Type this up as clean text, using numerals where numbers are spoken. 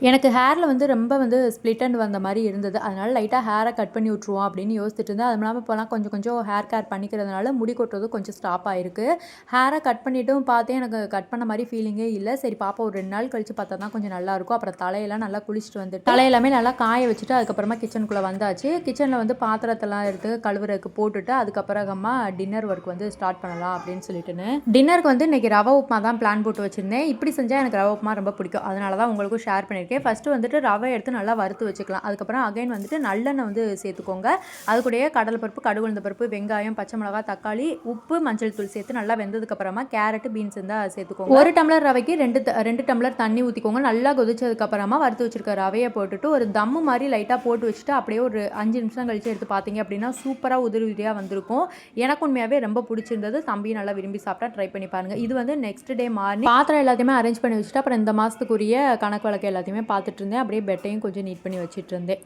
எனக்கு ஹேரில் வந்து ரொம்ப வந்து ஸ்ப்ளிட் அண்ட் வந்த மாதிரி இருந்தது. அதனால லைட்டாக ஹேரை கட் பண்ணி விட்ருவோம் அப்படின்னு யோசிச்சுட்டு இருந்தேன். அதுவும் இல்லாமல் இப்போலாம் கொஞ்சம் கொஞ்சம் ஹேர் கேர் பண்ணிக்கிறதுனால முடி கொட்டுறது கொஞ்சம் ஸ்டாப் ஆயிருக்கு. ஹேரை கட் பண்ணிட்டும் பார்த்தேன், எனக்கு கட் பண்ண மாதிரி ஃபீலிங்கே இல்லை. சரி பாப்பா ஒரு 2 நாள் கழிச்சு பார்த்தா தான் கொஞ்சம் நல்லாயிருக்கும். அப்புறம் தலையெல்லாம் நல்லா குளிச்சுட்டு வந்துட்டு தலையெல்லாமே நல்லா காய வச்சுட்டு அதுக்கப்புறமா கிச்சனுக்குள்ளே வந்தாச்சு. கிச்சனில் வந்து பாத்திரத்தெல்லாம் எடுத்து கழுவுறதுக்கு போட்டுட்டு அதுக்கப்புறமா டின்னர் ஒர்க் வந்து ஸ்டார்ட் பண்ணலாம் அப்படின்னு சொல்லிட்டுன்னு டின்னருக்கு வந்து இன்றைக்கி ரவை உப்புமா தான் பிளான் போட்டு வச்சுருந்தேன். இப்படி செஞ்சால் எனக்கு ரவை உப்புமா ரொம்ப பிடிக்கும். அதனால தான் உங்களுக்கும் ஷேர் பண்ணியிருக்கேன். ஃபஸ்ட்டு வந்துட்டு ரவை எடுத்து நல்லா வறுத்து வச்சுக்கலாம். அதுக்கப்புறம் அகைன் வந்துட்டு நல்லெண்ணெய் வந்து சேர்த்துக்கோங்க. அது கூடயே கடலைப்பருப்பு, கடுகு உளுந்த பருப்பு, வெங்காயம், பச்சை மிளகாய், தக்காளி, உப்பு, மஞ்சள் தூள் சேர்த்து நல்லா வெந்ததுக்கப்புறமா கேரட், பீன்ஸ் இருந்தால் சேர்த்துக்கோங்க. 1 டம்ளர் ரவைக்கு 2 டம்ளர் தண்ணி ஊற்றிக்கோங்க. நல்லா கொதிச்சதுக்கப்புறமா வறுத்து வச்சிருக்க ரவையை போட்டுட்டு ஒரு தம்மு மாதிரி லைட்டாக போட்டு வச்சுட்டு அப்படியே ஒரு 5 நிமிஷம் கழிச்சு எடுத்து பார்த்தீங்க அப்படின்னா சூப்பராக உதிரி உதிரியாக வந்திருக்கும். எனக்கு உண்மையாகவே ரொம்ப பிடிச்சிருந்தது. தம்பி நல்லா விரும்பி சாப்பிட்டா ட்ரை பண்ணி பாருங்கள். இது வந்து நெக்ஸ்ட் டே மார்னிங் பாத்திரம் எல்லாத்தையுமே அரேஞ்ச் பண்ணி வச்சுட்டு அப்புறம் இந்த மாதத்துக்குரிய கணக்கு வழக்கு எல்லாத்தையுமே பார்த்துட்டு இருந்தேன். அப்படியே பெட்டையும் கொஞ்சம் நீட் பண்ணி வச்சுட்டு இருந்தேன்.